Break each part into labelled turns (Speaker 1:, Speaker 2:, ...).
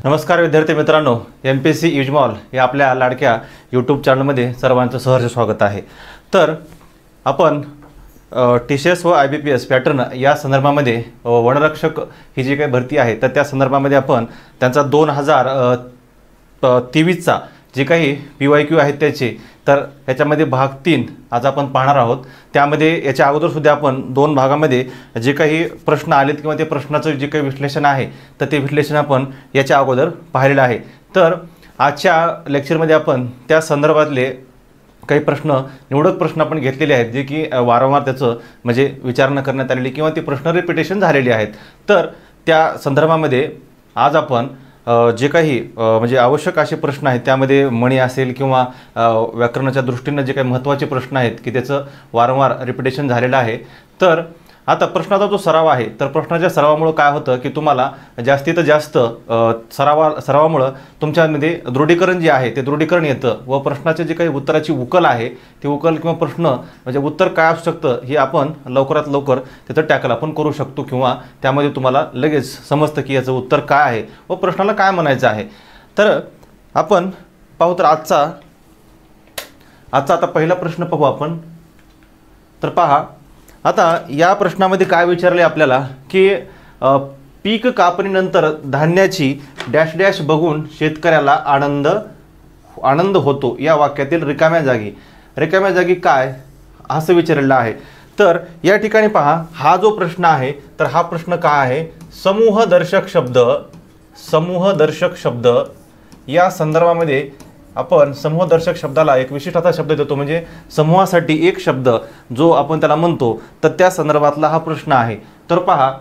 Speaker 1: नमस्कार विद्यार्थी मित्रांनो, MPSC युजमॉल या आपल्या लाडक्या यूट्यूब चॅनलमध्ये सर्वांचं सहर्ष स्वागत आहे। तर आपण TCS व IBPS पॅटर्न या संदर्भामध्ये वनरक्षक ही जी काही भरती आहे तर त्या संदर्भामध्ये आपण त्यांचा 2023चा जे काही PYQ आहेत त्याचे तर याच्यामध्ये भाग 3 आज आपण पाहणार आहोत। त्यामध्ये याच्या अगोदर सुद्धा आपण 2 भागामध्ये जे काही प्रश्न आलेत किंवा ते प्रश्नाचं जे काही विश्लेषण आहे तर ते विश्लेषण आपण याच्या अगोदर पाहिलेलं आहे। तर आजच्या लेक्चरमध्ये आपण त्या संदर्भातले काही प्रश्न निवडक प्रश्न आपण घेतलेले आहेत जे की वारंवार त्याचं म्हणजे विचारणा करण्यात आलेली किंवा ते प्रश्न रिपीटेशन झालेले आहेत। तर त्या संदर्भामध्ये आज आपण जे काही म्हणजे आवश्यक असे प्रश्न आहेत त्यामध्ये मणी असेल किंवा व्याकरणाच्या दृष्टीने जे काही महत्त्वाचे प्रश्न आहेत की त्याचं वारंवार रिपीटेशन झालेलं आहे। तर आता प्रश्नाचा जो सराव आहे तर प्रश्नाच्या सरावामुळे काय होतं की तुम्हाला जास्तीत जास्त सरावामुळे तुमच्यामध्ये दृढीकरण जे आहे ते दृढीकरण येतं व प्रश्नाचे जे काही उत्तराची उकल आहे ते उकल किंवा प्रश्न म्हणजे उत्तर काय असू शकतं हे आपण लवकरात लवकर त्याचं टॅकल आपण करू शकतो किंवा त्यामध्ये तुम्हाला लगेच समजतं की याचं उत्तर काय आहे व प्रश्नाला काय म्हणायचं आहे। तर आपण पाहू तर आजचा आता पहिला प्रश्न पाहू आपण। तर पहा आता या प्रश्नामध्ये काय विचारले आपल्याला की पीक कापणीनंतर धान्याची डॅश डॅश बघून शेतकऱ्याला आनंद होतो या वाक्यातील रिकाम्या जागी काय असं विचारलेलं आहे। तर या ठिकाणी पहा हा जो प्रश्न आहे तर हा प्रश्न काय आहे, समूहदर्शक शब्द या संदर्भामध्ये आपण समूहदर्शक शब्दाला एक विशिष्ट असा शब्द देतो म्हणजे समूहासाठी एक शब्द जो आपण त्याला म्हणतो तर त्या संदर्भातला हा प्रश्न आहे। तर पहा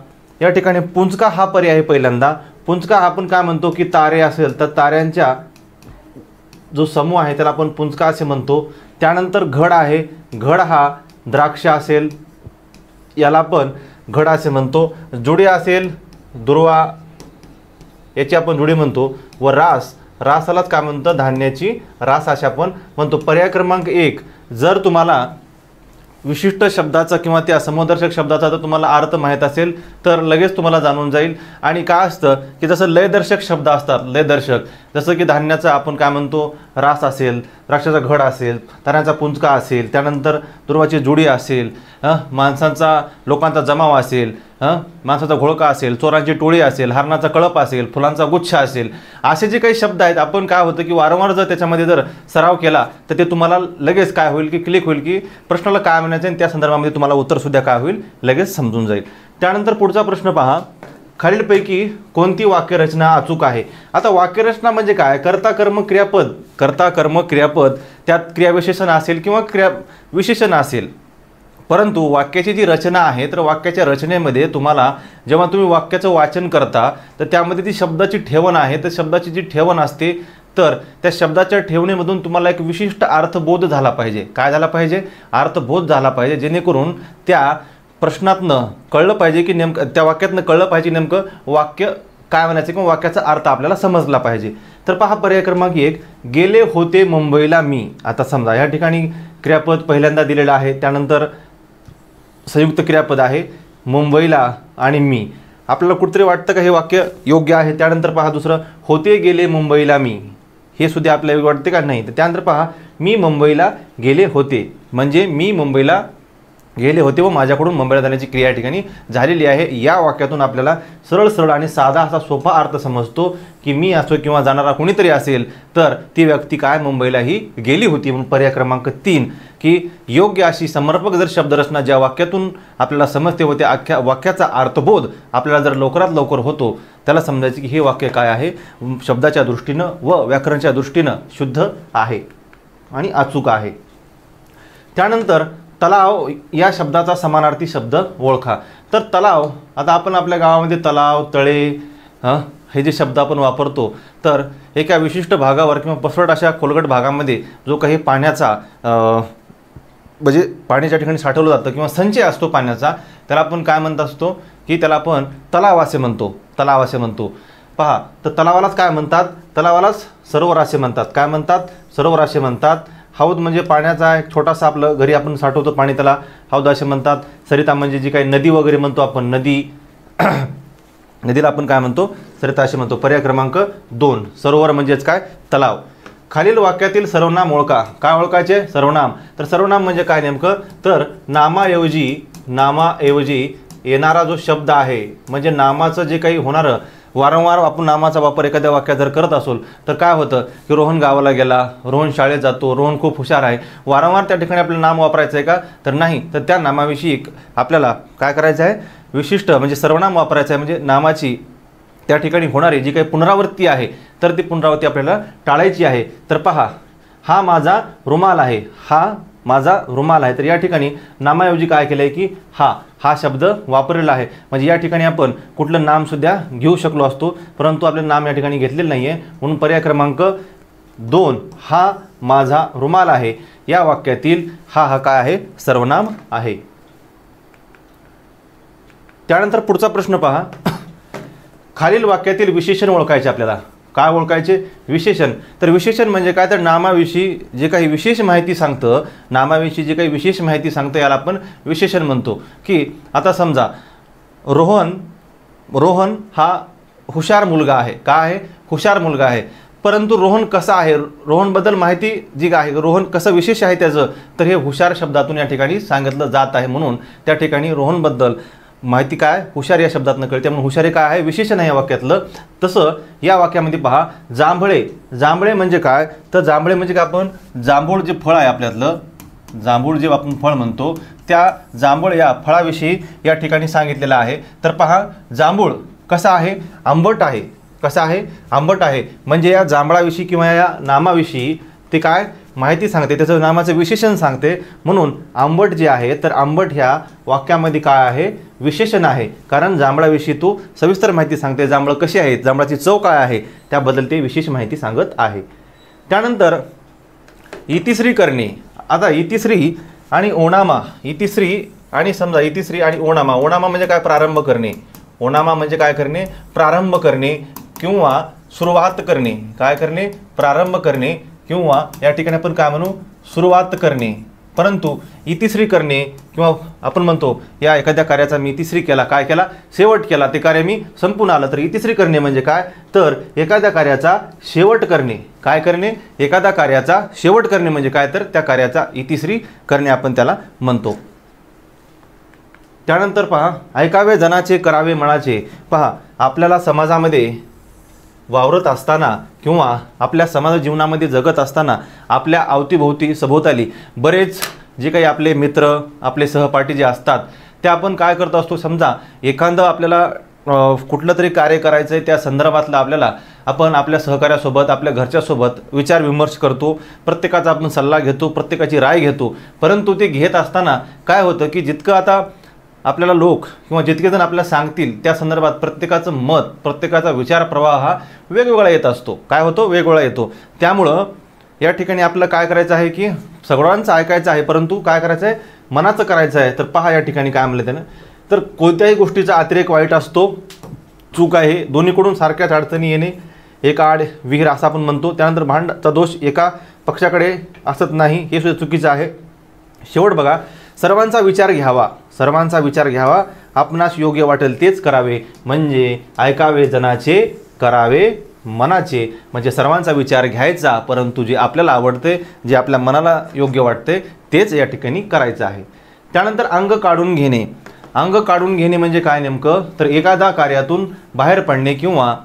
Speaker 1: या ठिकाणी पुंजका हा पर्याय आहे। पहिल्यांदा पुंजका आपण काय म्हणतो की तारे असेल तर ताऱ्यांच्या जो समूह आहे त्याला आपण पुंजका असे म्हणतो। त्यानंतर घड आहे, घड हा द्राक्ष असेल याला आपण घड असे म्हणतो। जुडी असेल दुर्वा याची आपण जुडी म्हणतो व रासालाच काय म्हणतो, धान्याची रास असे आपण म्हणतो। पर्याय क्रमांक 1 जर तुम्हाला विशिष्ट शब्दाचा किंवा त्या समूहदर्शक शब्दाचा जर तुम्हाला अर्थ माहीत असेल तर लगेच तुम्हाला जाणून जाईल। आणि काय असतं की जसं लयदर्शक शब्द असतात, लयदर्शक जसं की धान्याचा आपण काय म्हणतो रास असेल, द्राक्षाचा घड असेल, ताऱ्याचा पुंजका असेल, त्यानंतर दुर्वाची जुडी असेल, लोकांचा जमाव असेल, माणसाचा घोळका असेल, चोरांची टोळी असेल, हरणाचा कळप असेल, फुलांचा गुच्छ असेल, असे जे काही शब्द आहेत आपण काय होतं की वारंवार जर त्याच्यामध्ये जर सराव केला तर ते तुम्हाला लगेच काय होईल की क्लिक होईल की प्रश्नाला काय म्हणायचं आणि त्या संदर्भामध्ये तुम्हाला उत्तरसुद्धा काय होईल लगेच समजून जाईल। त्यानंतर पुढचा प्रश्न पहा, खालीलपैकी कोणती वाक्यरचना अचूक आहे। आता वाक्यरचना म्हणजे काय, कर्ता कर्म क्रियापद त्यात क्रियाविशेषण असेल किंवा क्रियाविशेषण असेल, परंतु वाक्याची जी रचना आहे तर वाक्याच्या रचनेमध्ये तुम्हाला जेव्हा तुम्ही वाक्याचं वाचन करता तर त्यामध्ये ती शब्दाची ठेवण आहे तर शब्दाची जी ठेवण असते तर त्या शब्दाच्या ठेवणीमधून तुम्हाला एक विशिष्ट अर्थबोध झाला पाहिजे। काय झाला पाहिजे, अर्थबोध झाला पाहिजे, जेणेकरून त्या प्रश्नातनं कळलं पाहिजे की नेमकं त्या वाक्यातनं कळलं पाहिजे नेमकं वाक्य काय म्हणायचं किंवा वाक्याचा अर्थ आपल्याला समजला पाहिजे। तर पहा पर्याय क्रमांक 1 गेले होते मुंबईला मी। आता समजा या ठिकाणी क्रियापद पहिल्यांदा दिलेलं आहे, त्यानंतर संयुक्त क्रियापद आहे मुंबईला आणि मी, आपल्याला कुठेतरी वाटतं का हे वाक्य योग्य आहे। त्यानंतर पहा दुसरं होते गेले मुंबईला मी, हे सुद्धा आपल्याला वाटते का नाही। तर त्यानंतर पहा मी मुंबईला गेले होते म्हणजे मी मुंबईला गेले होते व माझ्याकडून मुंबईला जाण्याची क्रिया या ठिकाणी झालेली आहे। या वाक्यातून आपल्याला सरळ आणि साधा असा सोपा अर्थ समजतो की मी असो किंवा जाणारा कोणीतरी असेल तर ती व्यक्ती काय मुंबईलाही गेली होती। म्हणून पर्याय क्रमांक 3 की योग्य अशी समर्पक जर शब्दरचना ज्या वाक्यातून आपल्याला समजते व त्या अख्ख्या वाक्याचा अर्थबोध आपल्याला जर लवकरात लवकर होतो त्याला समजायचे की हे वाक्य काय आहे, शब्दाच्या दृष्टीनं व व्याकरणाच्या दृष्टीनं शुद्ध आहे आणि अचूक आहे। त्यानंतर तलाव या शब्दाचा समानार्थी शब्द ओळखा। तर तलाव, आता आपण आपल्या गावामध्ये तलाव, तळे हे जे शब्द आपण वापरतो तर एका विशिष्ट भागावर किंवा पसरट अशा खोलगट भागामध्ये जो काही पाण्याचा म्हणजे पाण्याच्या ठिकाणी साठवलं जातं किंवा संचय असतो पाण्याचा त्याला आपण काय म्हणत असतो की त्याला आपण तलाव असे म्हणतो। पहा तर तलावालाच काय म्हणतात, तलावालाच सरोवर असे म्हणतात। काय म्हणतात, सरोवर असे म्हणतात। हौद म्हणजे पाण्याचा एक छोटासा आपलं घरी आपण साठवतो पाणी त्याला हौद असे म्हणतात। सरिता म्हणजे जी काही नदी वगैरे म्हणतो आपण नदी नदीला आपण काय म्हणतो, सरिता असे म्हणतो. पर्याय क्रमांक 2 सरोवर म्हणजेच काय, तलाव. खालील वाक्यातील सर्वनाम ओळखा. काय ओळखायचे, सर्वनाम. तर सर्वनाम म्हणजे काय नेमकं, तर नामाऐवजी येणारा जो शब्द आहे, म्हणजे नामाचं जे काही होणारं, वारंवार आपण नामाचा वापर एखाद्या वाक्यात जर करत असोल तर काय होतं की रोहन गावाला गेला, रोहन शाळेत जातो, रोहन खूप हुशार आहे. वारंवार त्या ठिकाणी आपलं नाम वापरायचं आहे का, तर नाही. तर त्या नामाविषयी आपल्याला काय करायचं आहे, विशिष्ट म्हणजे सर्वनाम वापरायचं आहे. म्हणजे नामाची त्या ठिकाणी होणारी जी काही पुनरावृत्ती आहे तर ती पुनरावृत्ती आपल्याला टाळायची आहे. तर पहा, हा माझा रुमाल आहे, हा माझा रुमाल आहे. तर या ठिकाणी नामाऐवजी काय केलं आहे की हा शब्द वापरलेला आहे. म्हणजे या ठिकाणी आपण कुठलं नामसुद्धा घेऊ शकलो असतो, परंतु आपलं नाम या ठिकाणी घेतलेलं नाही आहे. म्हणून पर्याय क्रमांक 2 हा माझा रुमाल आहे या वाक्यातील हा काय आहे, सर्वनाम आहे. त्यानंतर पुढचा प्रश्न पहा. खालील वाक्यातील विशेषण ओळखायचे आपल्याला. काय ओळखायचे, विशेषण. तर विशेषण म्हणजे काय, तर नामाविषयी जे काही विशेष माहिती सांगतं, नामाविषयी जे काही विशेष माहिती सांगतं याला आपण विशेषण म्हणतो. की आता समजा रोहन हा हुशार मुलगा आहे. काय आहे, हुशार मुलगा आहे. परंतु रोहन कसा आहे, रोहनबद्दल माहिती जी आहे, रोहन कसं विशेष आहे त्याचं, तर हे हुशार शब्दातून या ठिकाणी सांगितलं जात आहे. म्हणून त्या ठिकाणी रोहनबद्दल माहिती काय, हुशार या शब्दातनं कळते. म्हणून हुशारी काय आहे, विशेषण आहे या वाक्यातलं. तसं या वाक्यामध्ये पहा, जांभळे म्हणजे काय, तर जांभळे म्हणजे काय, आपण जांभूळ जे फळ आहे आपल्यातलं, जांभूळ जे आपण फळ म्हणतो, त्या जांभूळ या फळाविषयी या ठिकाणी सांगितलेलं आहे. तर पहा, जांभूळ कसा आहे, आंबट आहे. कसा आहे, आंबट आहे. म्हणजे या जांभळाविषयी किंवा या नामाविषयी ते काय माहिती सांगते, त्याचं नामाचं विशेषण सांगते. म्हणून आंबट जे आहे, तर आंबट ह्या वाक्यामध्ये काय आहे, विशेषण आहे. कारण जांभळाविषयी तो सविस्तर माहिती सांगते. जांभळं कशी आहेत, जांभळाची चव काय आहे, त्याबद्दल ते विशेष माहिती सांगत आहे. त्यानंतर इतिश्री करणे. आता इतिश्री आणि ओणामा, इतिश्री आणि समजा इतिश्री आणि ओणामा. ओणामा म्हणजे काय, प्रारंभ करणे. ओणामा म्हणजे काय करणे, प्रारंभ करणे किंवा सुरुवात करणे. काय करणे, प्रारंभ करणे किंवा या ठिकाणी आपण काय म्हणू, सुरुवात करणे. परंतु इतिश्री करणे किंवा आपण म्हणतो या एखाद्या कार्याचा मी इतिश्री केला, काय केला, शेवट केला, ते कार्य मी संपून आलं. तर इतिश्री करणे म्हणजे काय, तर एखाद्या कार्याचा शेवट करणे. काय करणे, एखाद्या कार्याचा शेवट करणे म्हणजे काय, तर त्या कार्याचा इतिश्री करणे आपण त्याला म्हणतो. त्यानंतर पहा, ऐकावे जनाचे करावे मनाचे. पहा, आपल्याला समाजामध्ये वावरत असताना किंवा आपल्या समाज जीवनामध्ये जगत असताना आपल्या अवतीभोवती सभोवताली बरेच जे काही आपले मित्र, आपले सहपाठी जे असतात, ते आपण काय करत असतो, समजा एखादं आपल्याला कुठलं तरी कार्य करायचं आहे, त्या संदर्भातलं आपण आपल्या सहकार्यासोबत, आपल्या घरच्यासोबत विचार विमर्श करतो. प्रत्येकाचा आपण सल्ला घेतो, प्रत्येकाची राय घेतो. परंतु ते घेत असताना काय होतं की जितकं आता आपल्याला लोक किंवा जितके जण आपल्याला सांगतील त्या संदर्भात प्रत्येकाचं मत, प्रत्येकाचा विचार प्रवाह हा वेगवेगळा येत असतो. काय होतो, वेगवेगळा येतो. त्यामुळं या ठिकाणी आपल्याला काय करायचं आहे की सगळ्यांचं ऐकायचं आहे, परंतु काय करायचं आहे, मनाचं करायचं आहे. तर पहा या ठिकाणी काय म्हणलं त्यानं, तर कोणत्याही गोष्टीचा अतिरेक वाईट असतो, चूक आहे. दोन्हीकडून सारख्याच अडचणी येणे, एका आड विहीर असं आपण म्हणतो. त्यानंतर भांडचा दोष एका पक्षाकडे असत नाही, हे सुद्धा चुकीचं आहे. शेवट बघा, सर्वांचा विचार घ्यावा, आपणास योग्य वाटेल तेच करावे. म्हणजे ऐकावे जनाचे करावे मनाचे. म्हणजे सर्वांचा विचार घ्यायचा, परंतु जे आपल्याला आवडते, जे आपल्या मनाला योग्य वाटते तेच या ठिकाणी करायचं आहे. त्यानंतर अंग काढून घेणे. अंग काढून घेणे म्हणजे काय नेमकं, तर एखाद्या कार्यातून बाहेर पडणे किंवा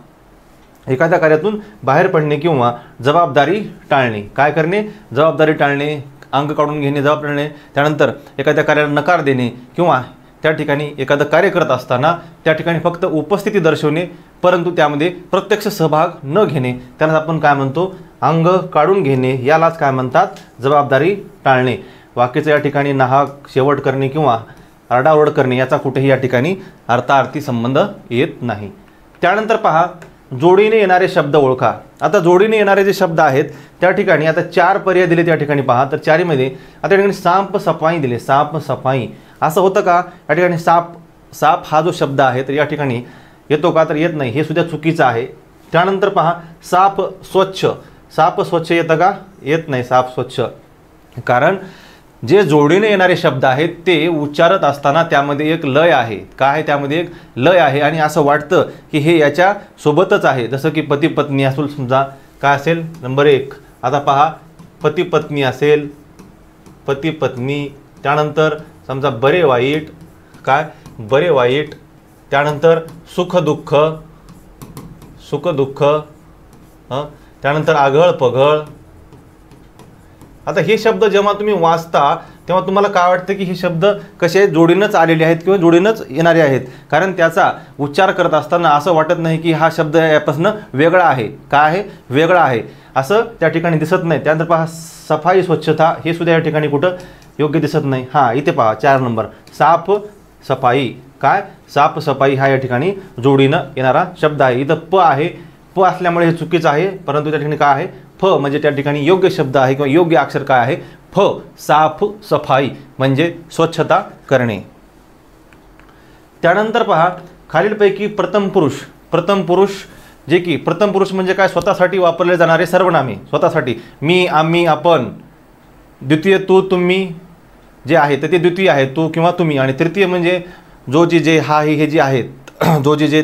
Speaker 1: जबाबदारी टाळणे. काय करणे, जबाबदारी टाळणे, अंग काढून घेणे, जबाबदारी टाळणे. त्यानंतर एखाद्या कार्याला नकार देणे किंवा त्या ठिकाणी एखादं कार्य करत असताना त्या ठिकाणी फक्त उपस्थिती दर्शवणे, परंतु त्यामध्ये प्रत्यक्ष सहभाग न घेणे, त्याला आपण काय म्हणतो, अंग काढून घेणे. यालाच काय म्हणतात, जबाबदारी टाळणे. वाक्याचा या ठिकाणी नाहक शेवट करणे किंवा आरडाओरड करणे याचा कुठेही या ठिकाणी अर्थार्थी संबंध येत नाही. त्यानंतर पहा, जोडीने येणारे शब्द ओळखा. आता जोडीने येणारे जे शब्द आहेत त्या ठिकाणी आता 4 पर्याय दिले त्या ठिकाणी पहा. तर 4मध्ये आता त्या ठिकाणी साप सफाई दिले. साप सफाई असं होतं का, या ठिकाणी साप हा जो शब्द आहे तर या ठिकाणी येतो का, तर येत नाही, हे सुद्धा चुकीचं आहे. त्यानंतर पहा, साप स्वच्छ येतं का, येत नाही साप स्वच्छ. कारण जे जोडीने येणारे शब्द आहेत ते उच्चारत असताना त्यामध्ये एक लय आहे. काय आहे? त्यामध्ये एक लय आहे आणि असं वाटतं की हे याच्या सोबतच आहे. जसं की पती पत्नी असेल समजा, काय असेल नंबर 1. आता पहा, पती पत्नी असेल, पती पत्नी, त्यानंतर समजा बरे वाईट, काय बरे वाईट, त्यानंतर सुख दुःख, सुख दुःख, त्यानंतर आघळ पघळ. आता हे शब्द जेव्हा तुम्ही वाचता तेव्हा तुम्हाला काय वाटतं की हे शब्द कसे जोडीनंच आलेले आहेत किंवा जोडीनंच येणारे आहेत, कारण त्याचा उच्चार करत असताना असं वाटत नाही की हा शब्द यापासून वेगळा आहे. काय आहे? वेगळा आहे असं त्या ठिकाणी दिसत नाही. त्यानंतर पहा, सफाई स्वच्छता, हे सुद्धा या ठिकाणी कुठं योग्य दिसत नाही. हां, इथे पहा 4 नंबर, साफ सफाई. काय? साफ सफाई हा या ठिकाणी जोडीनं येणारा शब्द आहे. इथं प आहे, प असल्यामुळे हे चुकीचं आहे, परंतु त्या ठिकाणी काय आहे? फ म्हणजे त्या ठिकाणी योग्य शब्द आहे किंवा योग्य अक्षर काय आहे? फ. साफ सफाई म्हणजे स्वच्छता करणे. त्यानंतर पहा, खालीलपैकी प्रथम पुरुष, प्रथम पुरुष, जे की प्रथम पुरुष म्हणजे काय? स्वतःसाठी वापरले जाणारे सर्वनामे, स्वतःसाठी. मी, आम्ही, आपण. द्वितीय तू, तुम्ही जे आहे तर ते द्वितीय आहे, तू किंवा तुम्ही. आणि तृतीय म्हणजे जो जी जे हा हे जे आहेत, जो जे जे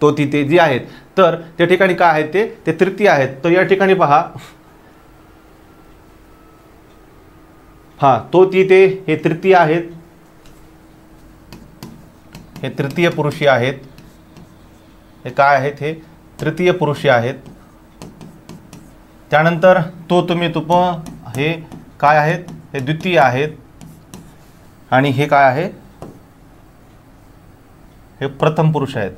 Speaker 1: तो ती ते जे आहेत, तर त्या ठिकाणी काय आहेत? ते तृतीय आहेत. तर या ठिकाणी पहा, हां, तो ती ते हे तृतीय आहेत, हे तृतीय पुरुषी आहेत. हे काय आहेत? हे तृतीय पुरुषी आहेत. त्यानंतर तो तुम्ही तुप हे काय आहेत? हे द्वितीय आहेत. आणि हे काय आहे? हे प्रथम पुरुष आहेत.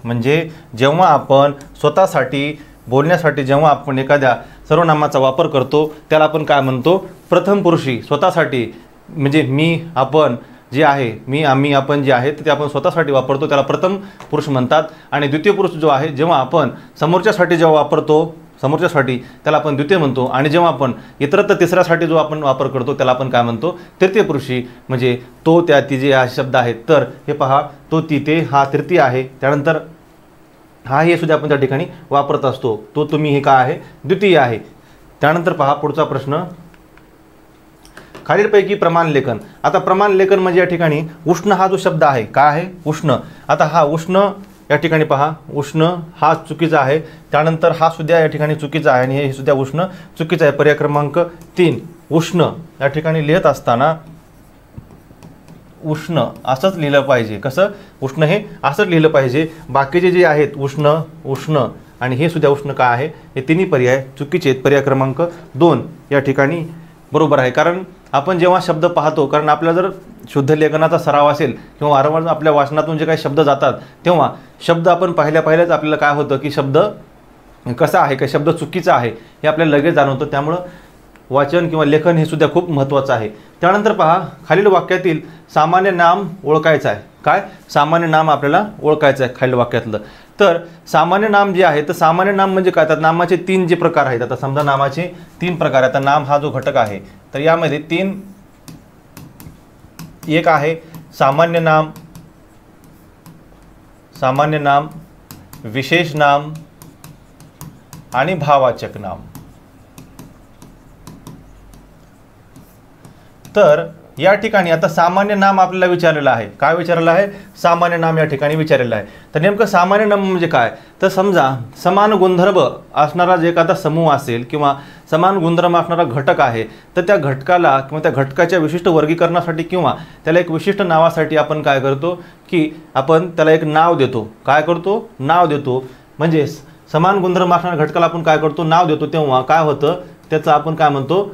Speaker 1: म्हणजे जेव्हा आपण स्वतःसाठी बोलण्यासाठी जेव्हा आपण एखाद्या सर्वनामाचा वापर करतो त्याला आपण काय म्हणतो? प्रथम पुरुषी. स्वतःसाठी म्हणजे मी, आपण जे आहे, मी, आम्ही, आपण जे आहे ते आपण स्वतःसाठी वापरतो त्याला प्रथम पुरुष म्हणतात. आणि द्वितीय पुरुष जो आहे जेव्हा आपण समोरच्यासाठी जेव्हा वापरतो, समोरच्यासाठी, त्याला आपण द्वितीय म्हणतो. आणि जेव्हा आपण इतरत्र तिसऱ्यासाठी जो आपण वापर करतो त्याला आपण काय म्हणतो? तृतीय पुरुषी. म्हणजे तो, त्या, ती जे हा शब्द आहेत, तर हे पहा, तो ती ते हा तृतीय आहे. त्यानंतर हा हे सुद्धा आपण त्या ठिकाणी वापरत असतो. तो तुम्ही हे काय आहे? द्वितीय आहे. त्यानंतर पहा पुढचा प्रश्न, खालीलपैकी प्रमाण लेखन. आता प्रमाण लेखन म्हणजे या ठिकाणी उष्ण हा जो शब्द आहे, काय आहे? उष्ण. आता हा उष्ण या ठिकाणी पहा, उष्ण हा चुकीचा आहे. त्यानंतर हा सुद्धा या ठिकाणी चुकीचा आहे आणि हे सुद्धा उष्ण चुकीचं आहे. पर्याय क्रमांक 3 उष्ण या ठिकाणी लिहित असताना उष्ण असंच लिहिलं पाहिजे. कसं? उष्ण हे असंच लिहिलं पाहिजे. बाकीचे जे आहेत उष्ण, उष्ण आणि हे सुद्धा उष्ण काय आहे? हे तिन्ही पर्याय चुकीचे आहेत. पर्याय क्रमांक 2 या ठिकाणी बरोबर आहे. कारण आपण जेव्हा शब्द पाहतो, कारण आपल्याला जर शुद्ध लेखनाचा सराव असेल किंवा वारंवार आपल्या वाचनातून जे काही शब्द जातात तेव्हा शब्द आपण पाहिल्याच आपल्याला काय होतं की शब्द कसा आहे, का शब्द चुकीचा आहे हे आपल्याला लगेच जाणवतं. त्यामुळं वाचन किंवा लेखन हे सुद्धा खूप महत्त्वाचं आहे. त्यानंतर पहा, खालील वाक्यातील सामान्य नाम ओळखायचं आहे. काय? सामान्य नाम आपल्याला ओळखायचं आहे खालील वाक्यातलं. तर सामान्य नाम जे आहे, तर सामान्य नाम म्हणजे काय? तर नामाचे 3 जे प्रकार आहेत. आता समजा नामाचे 3 प्रकार आहेत. आता नाम हा जो घटक आहे तर यामध्ये 3, एक आहे सामान्य नाम, सामान्य नाम, विशेष नाम आणि भाववाचक नाम. तर या ठिकाणी आता सामान्य नाम आपल्याला विचारलेलं आहे. काय विचारलेलं आहे? सामान्य नाम या ठिकाणी विचारलेलं आहे. तर नेमकं सामान्य नाम म्हणजे काय? तर समजा समान गुणधर्म असणारा जे एखादा समूह असेल किंवा समान गुणधर्म असणारा घटक आहे, तर त्या घटकाला किंवा त्या घटकाच्या विशिष्ट वर्गीकरणासाठी किंवा त्याला एक विशिष्ट नावासाठी आपण काय करतो की आपण त्याला एक नाव देतो. काय करतो? नाव देतो. म्हणजे समान गुणधर्म असणाऱ्या घटकाला आपण काय करतो? नाव देतो. तेव्हा काय होतं? त्याचं आपण काय म्हणतो?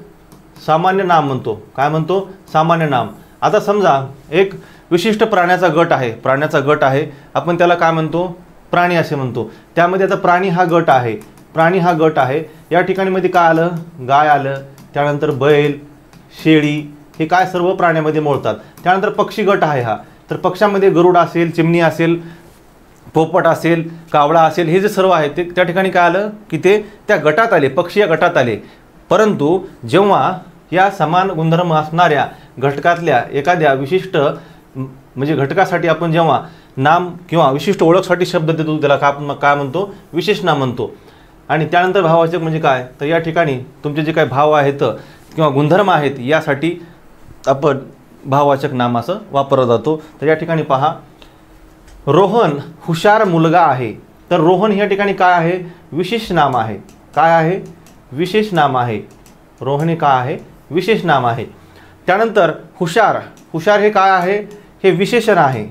Speaker 1: सामान्य नाम म्हणतो. काय म्हणतो? सामान्य नाम. आता समजा एक विशिष्ट प्राण्याचा गट आहे, प्राण्याचा गट आहे, आपण त्याला काय म्हणतो? प्राणी असे म्हणतो. त्यामध्ये आता प्राणी हा गट आहे, प्राणी हा गट आहे. या ठिकाणी मध्ये काय आलं? गाय आलं. त्यानंतर बैल, शेळी हे काय सर्व प्राण्यामध्ये मोडतात. त्यानंतर पक्षी गट आहे हा, तर पक्षामध्ये गरुड असेल, चिमणी असेल, पोपट असेल, कावळा असेल, हे जे सर्व आहे ते त्या ठिकाणी काय आलं की ते त्या गटात आले, पक्षी या गटात आले. परंतु जेव्हा या समान गुणधर्म असणाऱ्या घटकातल्या एखाद्या विशिष्ट म्हणजे घटकासाठी आपण जेव्हा नाम किंवा विशिष्ट ओळखसाठी शब्द देतो त्याला काय म्हणतो? विशेष नाम म्हणतो. आणि त्यानंतर भाववाचक म्हणजे काय, तर या ठिकाणी तुमचे जे काही भाव आहेत किंवा गुणधर्म आहेत यासाठी आपण भाववाचक नाम असं वापरला जातो. तर या ठिकाणी पहा, रोहन हुशार मुलगा आहे. तर रोहन या ठिकाणी काय आहे, विशेष नाम आहे. काय आहे, विशेष नाम आहे. रोहन हे काय आहे, विशेष नाम आहे. त्यानंतर हुशार, हुशार हे काय आहे, हे विशेषण आहे.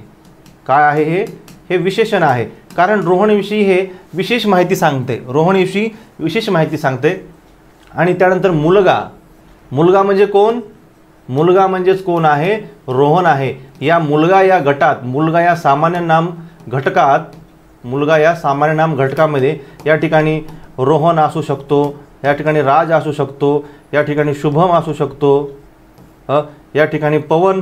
Speaker 1: काय आहे हे विशेषण आहे. कारण रोहनविषयी हे विशेष माहिती सांगते, रोहनविषयी विशेष माहिती सांगते. आणि त्यानंतर मुलगा, मुलगा म्हणजे कोण, मुलगा म्हणजेच कोण आहे, रोहन आहे. या मुलगा या गटात, मुलगा या सामान्य नाम घटकात, मुलगा या सामान्य नाम घटकामध्ये या ठिकाणी रोहन असू शकतो, या ठिकाणी राज असू शकतो, या ठिकाणी शुभम असू शकतो, या ठिकाणी पवन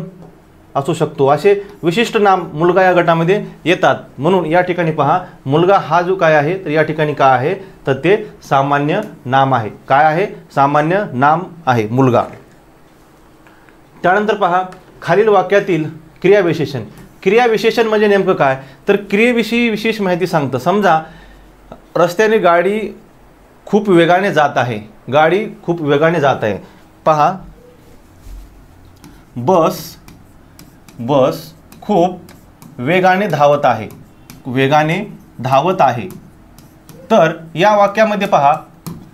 Speaker 1: असू शकतो. असे विशिष्ट नाम मुलगा या गटामध्ये येतात. म्हणून या ठिकाणी पहा, मुलगा हा जो काय आहे तर या ठिकाणी काय आहे, तर ते सामान्य नाम आहे. काय आहे, सामान्य नाम आहे मुलगा. त्यानंतर पहा, खालील वाक्यातील क्रियाविशेषण. क्रियाविशेषण म्हणजे नेमकं काय, तर क्रियेविषयी विशेष माहिती सांगतं. समजा रस्त्याने गाडी खूप वेगाने जात आहे, गाडी खूप वेगाने जात आहे. पहा, बस खूप वेगाने धावत आहे, वेगाने धावत आहे. तर या वाक्यामध्ये पहा,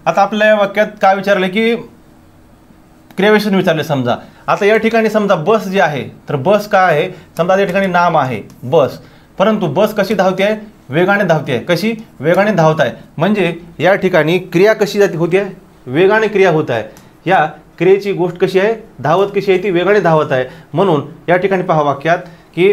Speaker 1: आता आपल्या या वाक्यात काय विचारलं की क्रियाविशेषण विचारले. समजा आता या ठिकाणी समजा बस जी आहे, तर बस काय आहे, समजा या ठिकाणी नाम आहे बस, परंतु बस कशी धावते आहे, वेगाने धावते आहे. कशी, वेगाने धावत आहे. म्हणजे या ठिकाणी क्रिया कशी होती आहे, वेगाने क्रिया होत आहे. या क्रियेची गोष्ट कशी आहे, धावत कशी आहे, ती वेगाने धावत आहे. म्हणून या ठिकाणी पहा वाक्यात की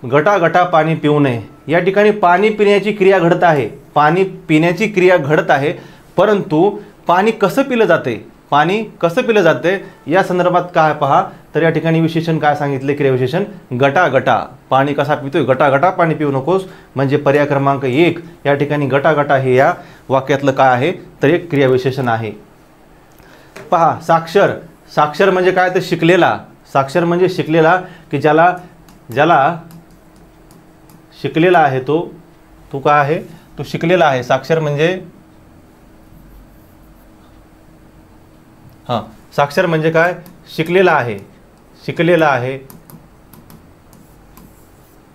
Speaker 1: गटागटा पाणी पिऊ नये. या ठिकाणी पाणी पिण्याची क्रिया घडत आहे, पाणी पिण्याची क्रिया घडत आहे. परंतु पाणी कसं पिलं जाते, पाणी कसं पिलं जाते या संदर्भात काय पहा, तर या ठिकाणी विशेषण काय सांगितले, क्रियाविशेषण गटागटा. पाणी कसा पितोय, गटागटा पाणी पिऊ नकोस. म्हणजे पर्याय क्रमांक 1 या ठिकाणी गटागटा हे या वाक्यातलं काय आहे, तर एक क्रियाविशेषण आहे. पहा, साक्षर, साक्षर म्हणजे काय, तर शिकलेला. साक्षर म्हणजे शिकलेला, की ज्याला शिकलेला आहे तो काय आहे, तो शिकलेला आहे. साक्षर म्हणजे साक्षर म्हणजे काय, शिकलेला आहे, शिकलेला आहे,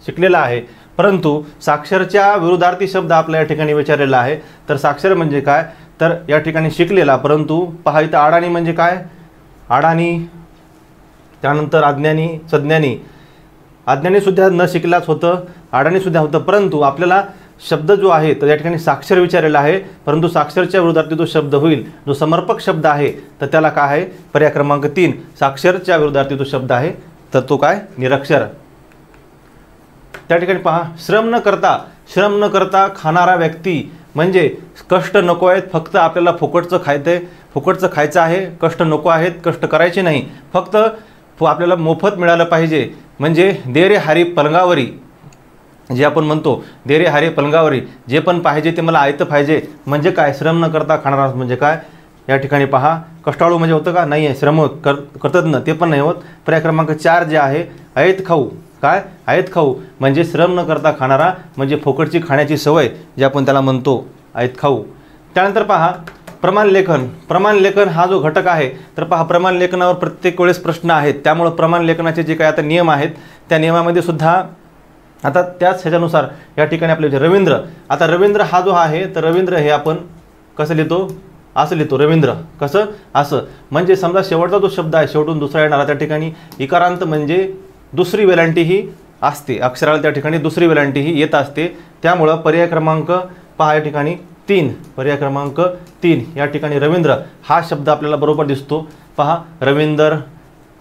Speaker 1: शिकलेला आहे. परंतु साक्षरच्या विरुद्धार्थी शब्द आपल्या या ठिकाणी विचारलेला आहे. तर साक्षर म्हणजे काय, तर या ठिकाणी शिकलेला. परंतु पहा इथं अडाणी म्हणजे काय, अडाणी. त्यानंतर अज्ञानी, सज्ञानी. अज्ञानी सुद्धा न शिकलाच होतं, अडाणी सुद्धा होतं. परंतु आपल्याला शब्द जो आहे तर या ठिकाणी साक्षर विचारलेला आहे. परंतु साक्षरच्या विरुद्धार्थी जो शब्द होईल, जो समर्पक शब्द आहे, तर त्याला काय आहे, पर्याय क्रमांक 3 साक्षरच्या विरुद्धार्थी जो शब्द आहे तर तो काय, निरक्षर. त्या ठिकाणी पहा, श्रम न करता खाणारा व्यक्ती म्हणजे कष्ट नको आहेत, फक्त आपल्याला फुकटचं खायचं आहे, कष्ट नको आहेत, कष्ट करायचे नाही, फक्त आपल्याला मोफत मिळालं पाहिजे. म्हणजे दे रे हरी पलंगावरी, जे आपण म्हणतो दे रे हरी पलंगावरी, जे पण पाहिजे ते मला आयतं पाहिजे. म्हणजे काय, श्रम न करता खाणारा म्हणजे काय, या ठिकाणी पहा, कष्टाळू म्हणजे होतं का, नाही आहे. श्रम करतात ना, ते पण नाही होत. पर्याय क्रमांक 4 जे आहे, ऐत खाऊ. काय, ऐत खाऊ म्हणजे श्रम न करता खाणारा, म्हणजे फुकटची खाण्याची सवय जे आपण त्याला म्हणतो, ऐत खाऊ. त्यानंतर पहा, प्रमाणलेखन. प्रमाणलेखन हा जो घटक आहे, तर पहा प्रमाणलेखनावर प्रत्येक वेळेस प्रश्न आहेत. त्यामुळं प्रमाणलेखनाचे जे काही आता नियम आहेत त्या नियमामध्ये सुद्धा आता त्याच ह्याच्यानुसार या ठिकाणी आपले रवींद्र. आता रवींद्र हा जो आहे, तर रवींद्र हे आपण कसं लिहितो, असं लिहितो रवींद्र. कसं, असं. म्हणजे समजा शेवटचा जो शब्द आहे, शेवटून दुसरा येणारा, त्या ठिकाणी इकारांत म्हणजे दुसरी वेलांटी ही असते, अक्षराला त्या ठिकाणी दुसरी वेलांटी ही येत असते. त्यामुळं पर्याय क्रमांक पहा या ठिकाणी 3, पर्याय क्रमांक 3 या ठिकाणी रवींद्र हा शब्द आपल्याला बरोबर दिसतो. पहा, रवींदर.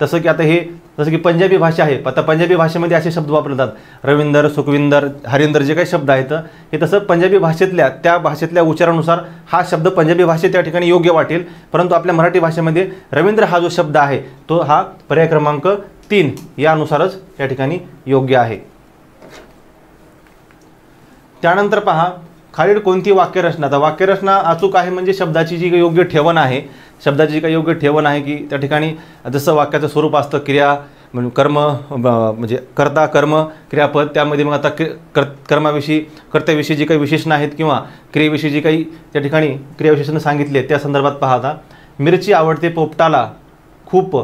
Speaker 1: तसं की आता हे जसं की पंजाबी भाषा आहे, आता पंजाबी भाषेमध्ये असे शब्द वापरले जातात, रवींदर, सुखविंदर, हरिंदर, जे काही शब्द आहेत हे तसं पंजाबी भाषेतल्या त्या भाषेतल्या उच्चारानुसार हा शब्द पंजाबी भाषेत त्या ठिकाणी योग्य वाटेल. परंतु आपल्या मराठी भाषेमध्ये रवींद्र हा जो शब्द आहे तो हा पर्याय क्रमांक 3 यानुसारच या ठिकाणी योग्य आहे. त्यानंतर पहा, खालील कोणती वाक्यरचना. आता वाक्यरचना अचूक आहे म्हणजे शब्दाची जी योग्य ठेवण आहे, शब्दाची जी काही योग्य ठेवण आहे की त्या ठिकाणी जसं वाक्याचं स्वरूप असतं, क्रिया म्हणून कर्म म्हणजे कर्ता कर्म क्रियापद, त्यामध्ये मग आता कर्माविषयी कर्त्याविषयी जी काही विशेषणं आहेत किंवा क्रियेविषयी जी काही त्या ठिकाणी क्रियाविशेषणं सांगितले त्या संदर्भात पहा. आता मिरची आवडते पोपटाला खूप,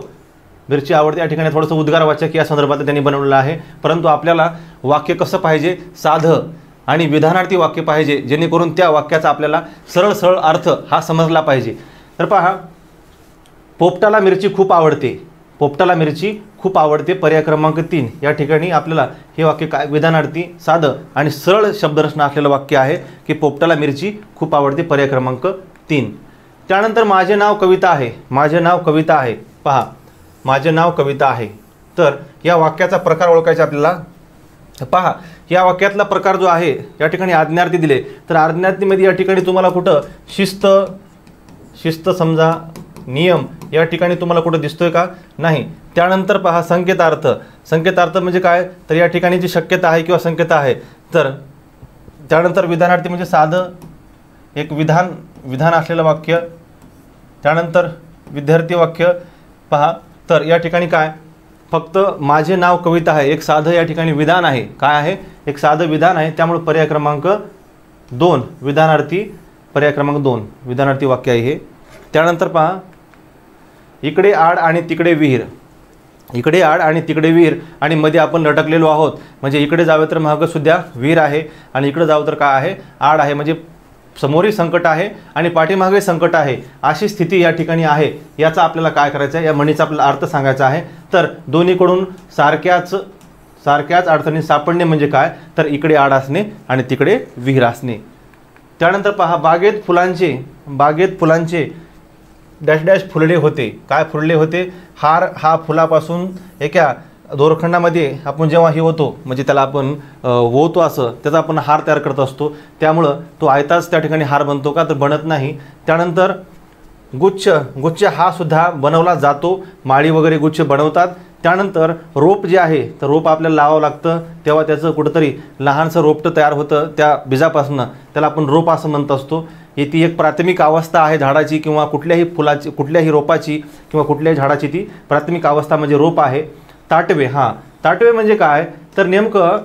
Speaker 1: मिरची आवडते या ठिकाणी थोडंसं उद्गारवाचक या संदर्भात त्यांनी बनवलेलं आहे. परंतु आपल्याला वाक्य कसं पाहिजे, साधं आणि विधानार्थी वाक्य पाहिजे, जेणेकरून त्या वाक्याचा आपल्याला सरळ सरळ अर्थ हा समजला पाहिजे. तर पहा, पोपटाला मिरची खूप आवडते, पोपटाला मिरची खूप आवडते, पर्याय क्रमांक 3 या ठिकाणी आपल्याला हे वाक्य काय विधानार्थी साधं आणि सरळ शब्दरचना असलेलं वाक्य आहे की पोपटाला मिरची खूप आवडते, पर्याय क्रमांक 3. त्यानंतर माझे नाव कविता आहे, माझे नाव कविता आहे. पहा, माझे नाव कविता आहे. तर या वाक्याचा प्रकार ओळखायचा आपल्याला. पहा, या वाक्यातला प्रकार जो आहे या ठिकाणी आज्ञार्थी दिले, तर आज्ञार्थीमध्ये या ठिकाणी तुम्हाला कुठं शिस्त समजा नियम या ठिकाणी तुम्हाला कुठं दिसतोय का, नाही. त्यानंतर पहा संकेतार्थ, संकेतार्थ म्हणजे काय, तर या ठिकाणी जी शक्यता आहे किंवा संकेता आहे. तर त्यानंतर विधानार्थी म्हणजे साधं एक विधान असलेलं वाक्य. त्यानंतर विद्यार्थी वाक्य. पहा, तर या ठिकाणी काय, फक्त माझे नाव कविता आहे, एक साधं या ठिकाणी विधान आहे. काय आहे, एक साधं विधान आहे, त्यामुळे पर्याय क्रमांक 2 विधानार्थी, पर्याय क्रमांक 2 विधानार्थी वाक्य आहे हे. त्यानंतर पहा, इकडे आड आणि तिकडे विहीर, इकडे आड आणि तिकडे विहीर, आणि मध्ये आपण लटकलेलो आहोत, म्हणजे इकडे जावे तर मागं सुद्धा विहीर आहे आणि इकडे जावं तर काय आहे, आड आहे. म्हणजे समोरही संकट आहे आणि पाठीमागे संकट आहे, अशी स्थिती या ठिकाणी आहे. याचा आपल्याला काय करायचं आहे, या म्हणीचा आपल्याला अर्थ सांगायचा आहे. तर दोन्हीकडून सारख्याच अडचणी सापडणे म्हणजे काय, तर इकडे आड असणे आणि तिकडे विहीर असणे. त्यानंतर पहा, बागेत फुलांचे डॅश डॅश फुलले होते. काय फुलले होते, हार हा फुलापासून एका दोरखंडामध्ये आपण जेव्हा हे होतो म्हणजे त्याला आपण वोतो असं त्याचा आपण हार तयार करत असतो, त्यामुळं तो आयताच त्या ठिकाणी हार बनतो का, तर बनत नाही. त्यानंतर गुच्छ हा सुद्धा बनवला जातो, माळी वगैरे गुच्छ बनवतात. त्यानंतर रोप जे आहे, तर रोप आपल्याला लावावं लागतं, तेव्हा त्याचं कुठंतरी लहानसं रोपटं तयार होतं त्या बीजापासून, त्याला आपण रोप असं म्हणत असतो. ती एक प्राथमिक अवस्था आहे झाडाची किंवा कुठल्याही फुलाची, कुठल्याही रोपाची किंवा कुठल्याही झाडाची ती प्राथमिक अवस्था म्हणजे रोप आहे. ताटवे, हां ताटवे म्हणजे काय, तर नेमकं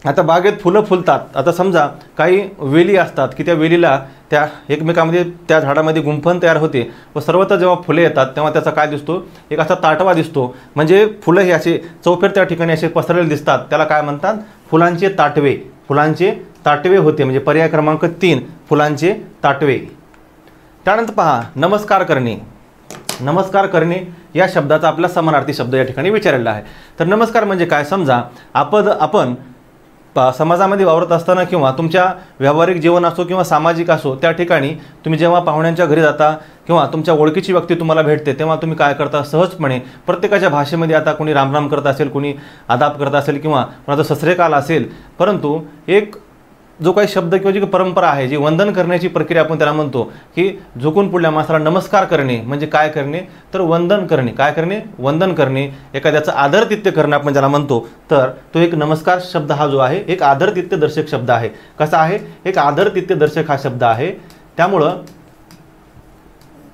Speaker 1: आता बागेत फुलं फुलतात. आता समजा काही वेली असतात की त्या वेलीला त्या एकमेकांमध्ये त्या झाडामध्ये गुंफण तयार होते व सर्वत्र जेव्हा फुले येतात तेव्हा त्याचा काय दिसतो, एक असा ताटवा दिसतो. म्हणजे फुलं हे असे चौफेर त्या ठिकाणी असे पसरलेले दिसतात, त्याला काय म्हणतात, फुलांचे ताटवे. फुलांचे ताटवे होते, म्हणजे पर्याय क्रमांक 3 फुलांचे ताटवे. त्यानंतर पहा, नमस्कार करणे. नमस्कार करणे या शब्दाचा आपला समानार्थी शब्द या ठिकाणी विचारलेला आहे. तर नमस्कार म्हणजे काय, समजा आपण समाजामध्ये वावरत असताना किंवा तुमच्या व्यावहारिक जीवन असो किंवा सामाजिक असो, त्या ठिकाणी तुम्ही जेव्हा पाहुण्यांच्या घरी जाता किंवा तुमच्या ओळखीची व्यक्ती तुम्हाला भेटते तेव्हा तुम्ही काय करता, सहजपणे प्रत्येकाच्या भाषेमध्ये आता कोणी रामराम करत असेल, कोणी आदाब करत असेल किंवा कोणाचा ससरेकाल असेल, परंतु एक जो काही शब्द किंवा जी परंपरा आहे, जी वंदन करण्याची प्रक्रिया आपण त्याला म्हणतो की झुकून पुढल्या माणसाला नमस्कार करणे म्हणजे काय करणे, तर वंदन करणे. काय करणे, वंदन करणे, एखाद्याचं आदरातिथ्य करणं आपण ज्याला म्हणतो. तर तो एक नमस्कार शब्द हा जो आहे एक आदरातिथ्य दर्शक शब्द आहे. कसा आहे, एक आदरातिथ्य दर्शक हा शब्द आहे. त्यामुळं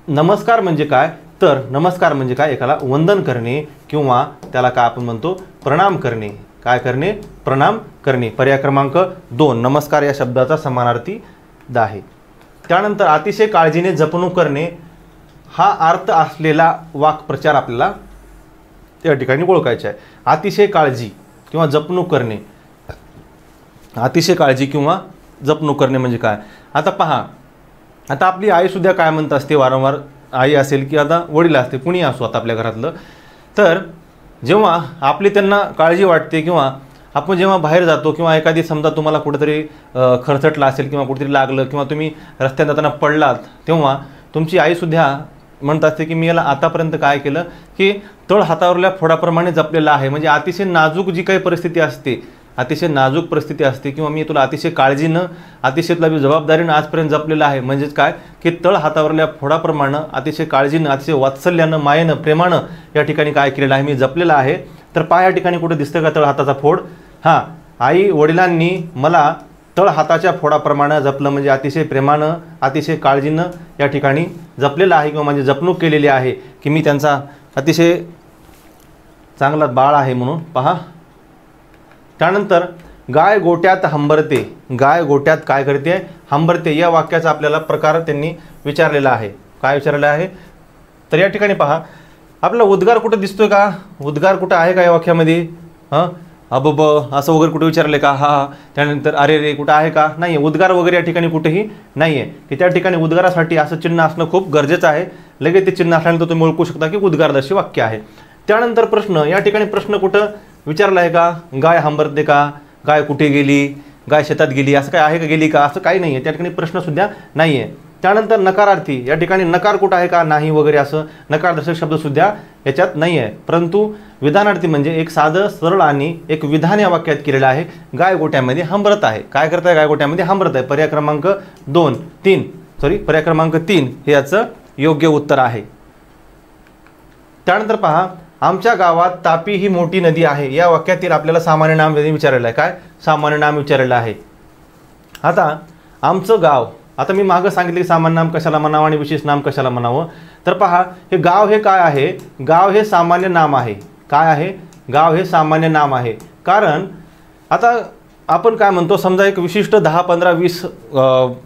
Speaker 1: नमस्कार म्हणजे काय, तर नमस्कार म्हणजे काय, एकाला वंदन करणे किंवा त्याला काय आपण म्हणतो, प्रणाम करणे. काय करणे, प्रणाम करणे. पर्याय क्रमांक 2 नमस्कार या शब्दाचा समानार्थी आहे. त्यानंतर अतिशय काळजीने जपणूक करणे हा अर्थ असलेला वाक्प्रचार आपल्याला त्या ठिकाणी ओळखायचा आहे. अतिशय काळजी किंवा जपणूक करणे, अतिशय काळजी किंवा जपणूक करणे म्हणजे काय. आता पहा, आता आपली आईसुद्धा काय म्हणत असते वारंवार, आई असेल की आता वडील असते, कुणी असो आता आपल्या घरातलं, तर जेव्हा आपली त्यांना काळजी वाटते किंवा आपण जेव्हा बाहेर जातो किंवा एखादी समजा तुम्हाला कुठेतरी खरचटलं असेल किंवा कुठेतरी लागलं किंवा तुम्ही रस्त्यात जाताना पडलात, तेव्हा तुमची आईसुद्धा म्हणत असते की मी याला आतापर्यंत काय केलं की तळ हातावरल्या फोडाप्रमाणे जपलेलं आहे. म्हणजे अतिशय नाजूक जी काही परिस्थिती असते, अतिशय नाजूक परिस्थिती असते किंवा मी तुला अतिशय काळजीनं, अतिशय तुला जबाबदारीनं आजपर्यंत जपलेलं आहे. म्हणजेच काय की तळ हातावरल्या फोडाप्रमाणे अतिशय काळजीनं, अतिशय वात्सल्यानं, मायेनं, प्रेमानं या ठिकाणी काय केलेलं आहे, मी जपलेलं आहे. तर पहा या ठिकाणी कुठे दिसतं का तळ हाताचा फोड, हां आई वडिलांनी मला तळ हाताच्या फोडाप्रमाणे जपलं, म्हणजे अतिशय प्रेमानं, अतिशय काळजीनं या ठिकाणी जपलेलं आहे किंवा म्हणजे जपणूक केलेली आहे की मी त्यांचा अतिशय चांगला बाळ आहे म्हणून पहा. त्यानंतर गाय गोट्यात हंबरते, गाय गोट्यात काय करते, हंबरते. या वाक्याचा आपल्याला प्रकार त्यांनी विचारलेला आहे. काय विचारलेलं आहे, तर या ठिकाणी पहा आपल्याला उद्गार कुठं दिसतोय का, उद्गार कुठं आहे का या वाक्यामध्ये, अबब असं वगैरे कुठे विचारले का, हा. त्यानंतर अरे रे कुठं आहे का, नाही. उद्गार वगैरे या ठिकाणी कुठेही नाही आहे, की त्या ठिकाणी उद्गारासाठी असं चिन्ह असणं खूप गरजेचं आहे. लगेच ते चिन्ह असल्यानंतर तुम्ही ओळखू शकता की उद्गारदर्शी वाक्य आहे. त्यानंतर प्रश्न, या ठिकाणी प्रश्न कुठं विचारला आहे का, गाय हंबरते का, गाय कुठे गेली, गाय शेतात गेली, असं काय आहे का, गेली का, असं काही नाही आहे. त्या ठिकाणी प्रश्नसुद्धा नाही आहे. त्यानंतर नकारार्थी, या ठिकाणी नकार कुठं आहे का, नाही वगैरे असं नकारदर्शक शब्दसुद्धा याच्यात नाही आहे. परंतु विधानार्थी म्हणजे एक साधं सरळ आणि एक विधान या वाक्यात केलेलं आहे. गाय गोट्यामध्ये हंबरत आहे. काय करत आहे, गाय गोट्यामध्ये हंबरत आहे. पर्याय क्रमांक 3 हे याचं योग्य उत्तर आहे. त्यानंतर पहा आमच्या गावात तापी ही मोठी नदी आहे. या वाक्यातील आपल्याला सामान्य नाम विचारलेलं आहे. काय सामान्य नाम विचारलेलं आहे. आता आमचं गाव, आता मी मागं सांगितले की सामान्य नाम कशाला म्हणावं आणि विशेष नाम कशाला म्हणावं. तर पहा हे गाव हे काय आहे, गाव हे सामान्य नाम आहे. काय आहे, गाव हे सामान्य नाम आहे. कारण आता आपण काय म्हणतो, समजा एक विशिष्ट 10, 15, 20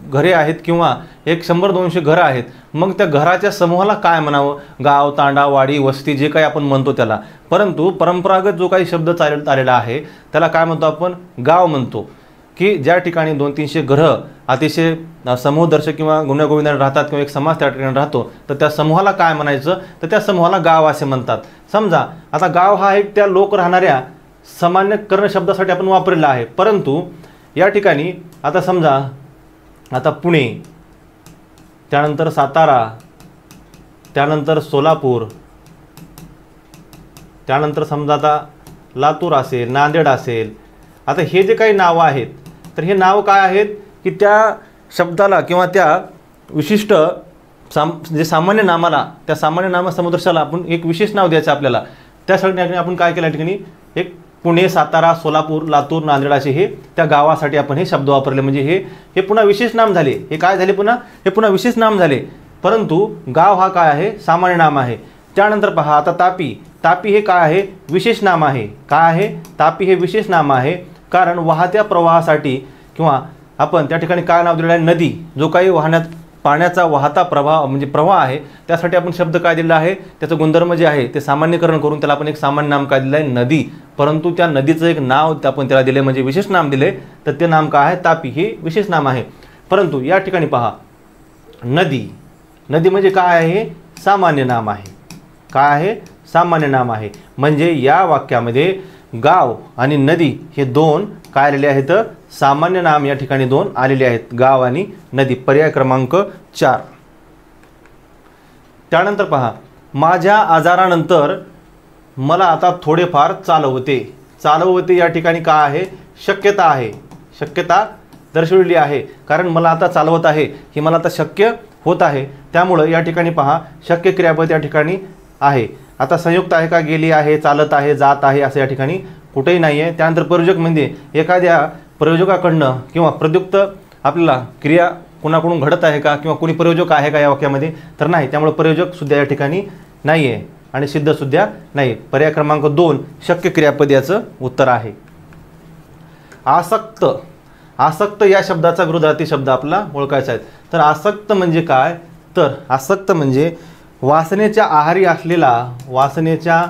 Speaker 1: घरे आहेत किंवा एक 100-200 घरं आहेत. मग त्या घराच्या समूहाला काय म्हणावं, गाव, तांडा, वाडी, वस्ती जे काही आपण म्हणतो त्याला. परंतु परंपरागत जो काही शब्द चालत आलेला आहे त्याला काय म्हणतो आपण, गाव म्हणतो. की ज्या ठिकाणी 200-300 घरं अतिशय समूहदर्शक किंवा गुण्यागोविंदाने राहतात किंवा एक समाज त्या ठिकाणी राहतो, तर त्या समूहाला काय म्हणायचं, तर त्या समूहाला गाव असे म्हणतात. समजा आता गाव हा एक त्या लोक राहणाऱ्या सामान्यकरण शब्दासाठी आपण वापरलेला आहे. परंतु या ठिकाणी आता समजा आता पुणे, त्यानंतर सातारा, त्यानंतर सोलापूर, त्यानंतर समजा आता लातूर असेल, नांदेड असेल. आता हे जे काही नावं आहेत तर हे नाव काय आहेत की त्या शब्दाला किंवा त्या विशिष्ट जे सामान्य नामाला, त्या सामान्य नामा समुद्रशाला आपण एक विशेष नाव द्यायचं आपल्याला. त्यासाठी आपण काय केलं, या ठिकाणी एक पुणे, सातारा, सोलापूर, लातूर, नांदेड असे हे त्या गावासाठी आपण हे शब्द वापरले. म्हणजे हे पुन्हा विशेष नाम झाले. हे काय झाले, हे पुन्हा विशेष नाम झाले. परंतु गाव हा काय आहे, सामान्य नाम आहे. त्यानंतर पहा आता तापी, तापी हे काय आहे, विशेष नाम आहे. काय आहे, तापी हे विशेष नाम आहे. कारण वाहत्या प्रवाहासाठी किंवा आपण त्या ठिकाणी काय नाव दिलेलं आहे, नदी. जो काही वाहण्यात पाण्याचा वाहता प्रवाह म्हणजे प्रवाह आहे त्यासाठी आपण शब्द काय दिलेला आहे, त्याचं गुणधर्म जे आहे ते सामान्यकरण करून त्याला आपण एक सामान्य नाम काय दिलं आहे, नदी. परंतु त्या नदीचं एक नाव आपण त्याला दिले म्हणजे विशेष नाम दिले, तर ते नाम काय आहे, तापी. हे विशेष नाम आहे. परंतु या ठिकाणी पहा नदी, नदी म्हणजे काय आहे, सामान्य नाम आहे. काय आहे, सामान्य नाम आहे. म्हणजे या वाक्यामध्ये गाव आणि नदी हे दोन काय आलेले आहेत, सामान्य नाम या ठिकाणी दोन आलेले आहेत, गाव आणि नदी. पर्याय क्रमांक 4. त्यानंतर पहा माझ्या आजारानंतर मला आता थोडेफार चालवते. चालवते या ठिकाणी काय आहे, शक्यता आहे. शक्यता दर्शवलेली आहे. कारण मला आता चालवत आहे, हे मला आता शक्य होत आहे. त्यामुळं या ठिकाणी पहा शक्य क्रियापद या ठिकाणी आहे. आता संयुक्त आहे का, गेली आहे, चालत आहे, जात आहे, असं या ठिकाणी कुठेही नाही आहे. त्यानंतर प्रयोजक म्हणजे एखाद्या प्रयोजकाकडनं किंवा प्रयुक्त आपल्याला क्रिया कोणाकडून घडत आहे का किंवा कोणी प्रयोजक आहे का या वाक्यामध्ये, तर नाही. त्यामुळे प्रयोजकसुद्धा या ठिकाणी नाही आहे आणि सिद्धसुद्धा नाही. पर्याय क्रमांक 2 शक्य क्रियापद याचं उत्तर आहे. आसक्त, आसक्त या शब्दाचा विरोधार्थी शब्द आपला ओळखायचा आहे. तर आसक्त म्हणजे काय, तर आसक्त म्हणजे वासनेच्या आहारी असलेला, वासनेच्या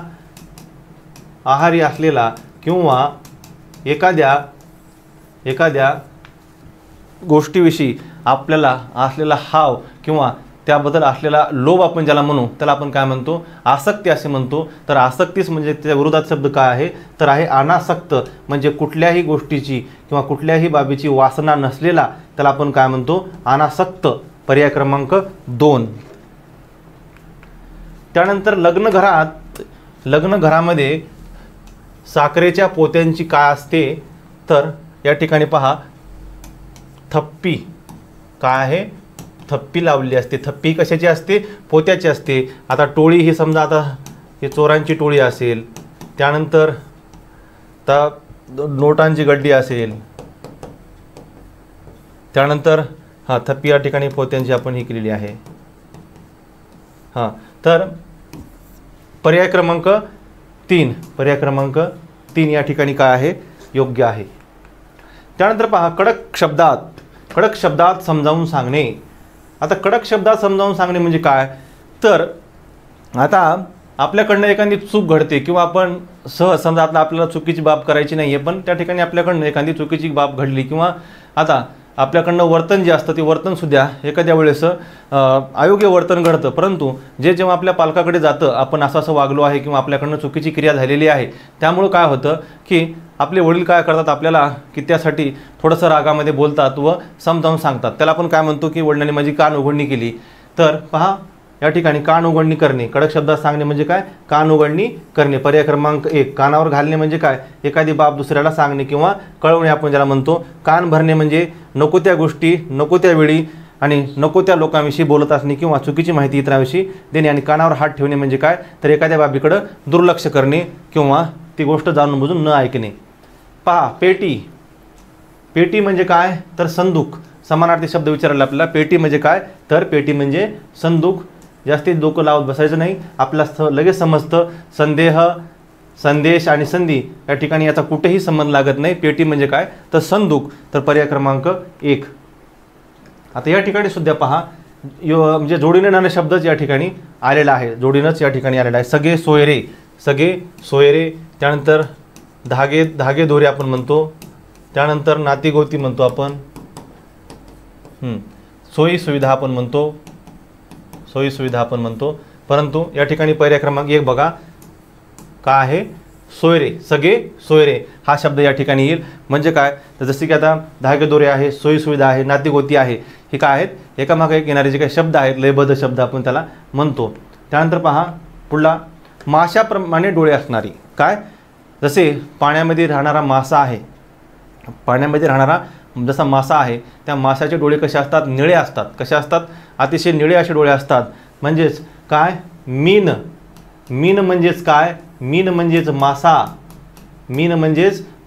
Speaker 1: आहारी असलेला किंवा एखाद्या गोष्टीविषयी आपल्याला असलेला हाव किंवा त्याबद्दल असलेला लोभ आपण ज्याला म्हणू त्याला आपण काय म्हणतो, आसक्ती असे म्हणतो. तर आसक्तीच म्हणजे त्याच्या विरोधात शब्द काय आहे, तर आहे अनासक्त. म्हणजे कुठल्याही गोष्टीची किंवा कुठल्याही बाबीची वासना नसलेला त्याला आपण काय म्हणतो, अनासक्त. पर्याय क्रमांक 2. त्यानंतर लग्नघरामध्ये साखरेच्या पोत्यांची काय असते, तर या ठिकाणी पहा थप्पी काय आहे, थप्पी लावलेली असते. थप्पी कशाची असते, पोत्याची असते. आता टोळी ही समजा आता ही चोरांची टोळी असेल, त्यानंतर नोटांची गड्डी असेल, त्यानंतर थप्पी या ठिकाणी पोत्यांची आपण ही केलेली आहे. तर पर्याय क्रमांक 3, पर्याय क्रमांक 3 या ठिकाणी काय आहे, योग्य आहे. त्यानंतर पहा कडक शब्दात समजावून सांगणे. आता कडक शब्दात समजावून सांगणे म्हणजे काय, तर आता आपल्याकडनं एखादी चूक घडते किंवा आपण सहज समजा आता आपल्याला चुकीची बाब करायची नाही आहे, पण त्या ठिकाणी आपल्याकडनं एखादी चुकीची बाब घडली किंवा आता आपल्याकडनं वर्तन जे असतं ते वर्तनसुद्धा एखाद्या वेळेस अयोग्य वर्तन घडतं, परंतु जेव्हा आपल्या पालकाकडे जातं आपण असं वागलो आहे किंवा आपल्याकडनं चुकीची क्रिया झालेली आहे, त्यामुळं काय होतं की आपले वडील काय करतात आपल्याला की त्यासाठी थोडंसं रागामध्ये बोलतात व समजावून सांगतात. त्याला आपण काय म्हणतो की वडिलांनी माझी कान उघडणी केली. तर पहा या ठिकाणी कान उघडणी करणे, कडक शब्दात सांगणे म्हणजे काय, कान उघडणी करणे. पर्याय क्रमांक 1. कानावर घालणे म्हणजे काय, एखादी बाब दुसऱ्याला सांगणे किंवा कळवणे आपण ज्याला म्हणतो. कान भरणे म्हणजे नको त्या गोष्टी नको त्या वेळी आणि नको त्या लोकांविषयी बोलत असणे किंवा चुकीची माहिती इतरांविषयी देणे. आणि कानावर हात ठेवणे म्हणजे काय, तर एखाद्या बाबीकडं दुर्लक्ष करणे किंवा ती गोष्ट जाणून बुजून न ऐकणे. पहा पेटी म्हणजे काय, तर संदूक. समानार्थी शब्द विचारला आपल्याला. पेटी म्हणजे काय, तर पेटी म्हणजे संदूक. जास्तीत डोकं लावत बसायचं नाही, आपल्याला लगेच समजतं. संदेश आणि संधी या ठिकाणी याचा कुठेही संबंध लागत नाही. पेटी म्हणजे काय, तर संदूक. तर पर्याय क्रमांक 1. आता या ठिकाणी सुद्धा पहा म्हणजे जोडीने येणारे शब्दच या ठिकाणी आलेला आहे, जोडीनंच या ठिकाणी आलेला आहे. सगळे सोयरे. त्यानंतर धागे दोरे आपण म्हणतो. त्यानंतर नातीगोती म्हणतो आपण. सोयी सुविधा आपण म्हणतो. परंतु या ठिकाणी पर्याय क्रमांक 1 बघा काय आहे, सगळे सोयरे हा शब्द या ठिकाणी येईल. म्हणजे काय, तर जसे की आता धागे दोरे आहे, सोयी सुविधा आहे, नातीगोती आहे, हे काय आहेत, एकामागे एक येणारे जे काही शब्द आहेत लयबद्ध शब्द आपण त्याला म्हणतो. त्यानंतर पहा पुढला माशाप्रमाणे डोळे असणारी. काय, जसे पाण्यामध्ये राहणारा जसा मासा आहे त्या माशाचे डोळे कसे असतात, निळे असतात. कसे असतात, अतिशय निळे असे डोळे असतात. म्हणजेच काय, मीन म्हणजेच काय, मीन म्हणजेच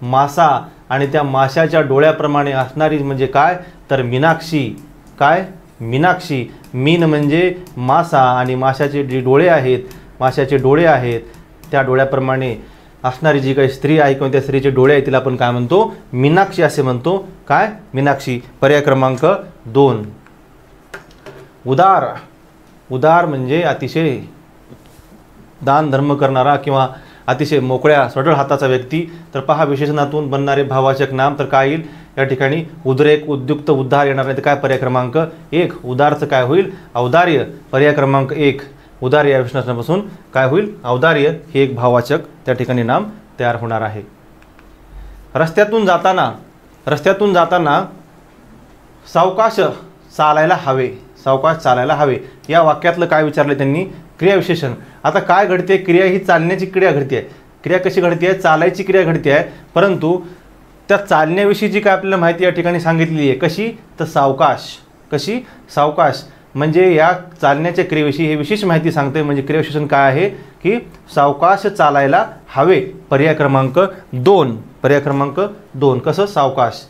Speaker 1: मासा आणि त्या माशाच्या डोळ्याप्रमाणे असणारी म्हणजे काय, तर मीनाक्षी. काय, मीनाक्षी. मीन म्हणजे मासा आणि माशाचे जे डोळे आहेत त्या डोळ्याप्रमाणे असणारी जी काही स्त्री आहे किंवा त्या स्त्रीचे डोळे आहेत तिला आपण काय म्हणतो, मीनाक्षी असे म्हणतो. काय, मीनाक्षी. पर्याय क्रमांक 2. उदार म्हणजे अतिशय दान धर्म करणारा किंवा अतिशय मोकळ्या सढळ हाताचा व्यक्ती. तर पहा विशेषणातून बनणारे भाववाचक नाम तर काय येईल या ठिकाणी, उद्रेक, उद्युक्त, उद्धार येणार नाही. तर काय, पर्याय क्रमांक 1. उदारचं काय होईल, औदार्य. पर्याय क्रमांक 1. उदार या विशेषणापासून काय होईल, औदार्य हे एक भाववाचक त्या ठिकाणी नाम तयार होणार आहे. रस्त्यातून जाताना सावकाश चालायला हवे. या वाक्यातलं काय विचारलं त्यांनी, क्रियाविशेषण. आता काय घडते, क्रिया ही चालण्याची क्रिया घडते आहे. क्रिया कशी घडते आहे, चालायची क्रिया घडते आहे, परंतु त्या चालण्याविषयी जी काय आपल्याला माहिती या ठिकाणी सांगितलेली आहे कशी, तर सावकाश. म्हणजे या चालण्याच्या क्रियेविषयी हे विशेष माहिती सांगते. म्हणजे क्रियाविशेषण काय आहे की सावकाश चालायला हवे. पर्याय क्रमांक 2. कसं, सावकाश.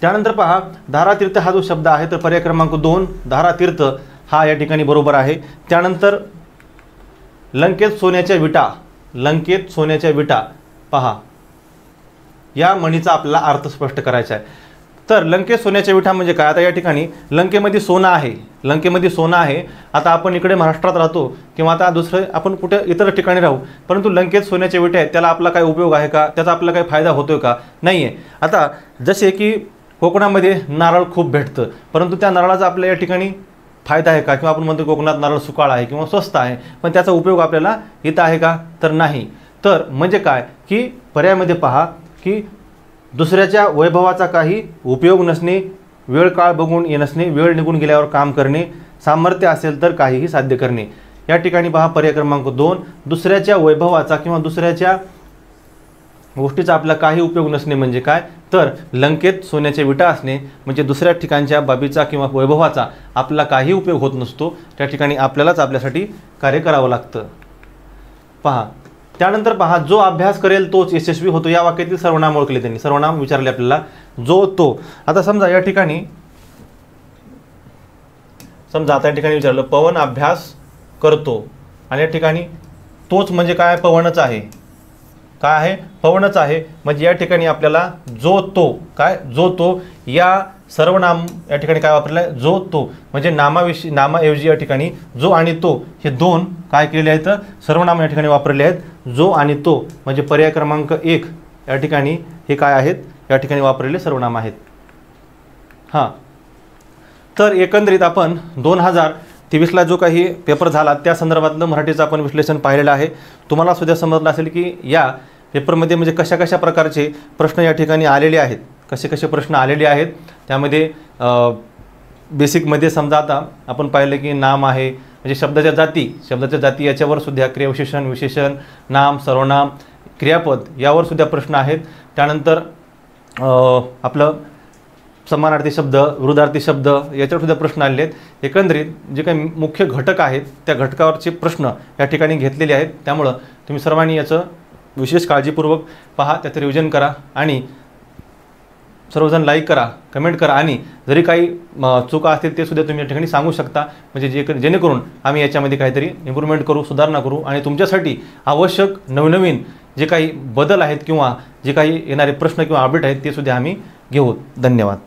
Speaker 1: त्यानंतर पहा धारातीर्थ हा जो शब्द आहे तर पर्याय क्रमांक 2 धारातीर्थ हा या ठिकाणी बरोबर आहे. त्यानंतर लंकेत सोन्याच्या विटा. पहा या म्हणीचा आपल्याला अर्थ स्पष्ट करायचा आहे. तर लंकेत सोन्याच्या विटा म्हणजे काय, आता या ठिकाणी लंकेमध्ये सोनं आहे. आता आपण इकडे महाराष्ट्रात राहतो किंवा आता दुसरं आपण कुठे इतर ठिकाणी राहू, परंतु लंकेत सोन्याच्या विटा आहेत, त्याला आपला काय उपयोग आहे का, त्याचा आपला काही फायदा होतोय का, नाही आहे. आता जसे की कोकणामध्ये नारळ खूप भेटतं, परंतु त्या नारळाचा आपल्या या ठिकाणी फायदा आहे का, किंवा आपण म्हणतो कोकणात नारळ सुकाळ आहे किंवा स्वस्त आहे, पण त्याचा उपयोग आपल्याला इथं आहे का, तर नाही. तर म्हणजे काय की पर्यायामध्ये पहा की दुसऱ्याच्या वैभवाचा काही उपयोग नसणे, वेळ काळ बघून नसणे, वेळ निघून गेल्यावर काम करणे, सामर्थ्य असेल तर काहीही साध्य करणे. या ठिकाणी पहा पर्याय क्रमांक 2 दुसऱ्याच्या वैभवाचा किंवा दुसऱ्याच्या गोष्टीचा आपला काही उपयोग नसणे म्हणजे काय, तर लंकेत सोन्याच्या विटा असणे म्हणजे दुसऱ्या ठिकाणच्या बाबीचा किंवा वैभवाचा आपला काही उपयोग होत नसतो, त्या ठिकाणी आपल्यालाच आपल्यासाठी कार्य करावं लागतं. पहा त्यानंतर पहा जो अभ्यास करेल तोच यशस्वी होतो. या वाक्यातील सर्वनाम ओळखले त्यांनी, सर्वनाम विचारले आपल्याला, जो तो. आता समजा या ठिकाणी विचारलं पवन अभ्यास करतो आणि या ठिकाणी तोच म्हणजे काय, पवनच आहे. काय आहे, पवनच आहे. म्हणजे या ठिकाणी आपल्याला जो तो, काय जो तो, या सर्वनाम या ठिकाणी काय वापरलं आहे, जो तो. म्हणजे नामाऐवजी या ठिकाणी जो आणि तो हे दोन काय केलेले आहेत, सर्वनाम या ठिकाणी वापरले आहेत. जो आणि तो म्हणजे पर्याय क्रमांक 1 या ठिकाणी हे काय आहेत, या ठिकाणी वापरलेले सर्वनाम आहेत. हां, तर एकंदरीत आपण 2023ला जो काही पेपर झाला त्या संदर्भातलं मराठीचं आपण विश्लेषण पाहिलेलं आहे. तुम्हाला सुद्धा समजलं असेल की या पेपरमध्ये म्हणजे कशा कशा प्रकारचे प्रश्न या ठिकाणी आलेले आहेत, कसे कसे प्रश्न आलेले आहेत. त्यामध्ये बेसिकमध्ये समजा आता आपण पाहिलं की नाम आहे म्हणजे शब्दाच्या जाती याच्यावर सुद्धा क्रियाविशेषण, विशेषण, नाम, सर्वनाम, क्रियापद यावर सुद्धा प्रश्न आहेत. त्यानंतर आपलं समानार्थी शब्द, विरुद्धार्थी शब्द याच्यावर सुद्धा प्रश्न आलेले आहेत. एकंदरीत जे काही मुख्य घटक आहेत त्या घटकावरचे प्रश्न या ठिकाणी घेतलेले आहेत. त्यामुळं तुम्ही सर्वांनी याचं विशेष काळजीपूर्वक पहा, त्याचं रिव्हिजन करा आणि सर्वजण लाईक करा, कमेंट करा आणि जरी काही चुका असतील ते सुद्धा तुम्ही या ठिकाणी सांगू शकता. म्हणजे जेणेकरून आम्ही याच्यामध्ये काहीतरी इम्प्रूव्हमेंट करू, सुधारणा करू आणि तुमच्यासाठी आवश्यक नवनवीन जे काही बदल आहेत किंवा जे काही येणारे प्रश्न किंवा अपडेट आहेत ते सुद्धा आम्ही घेऊ. धन्यवाद.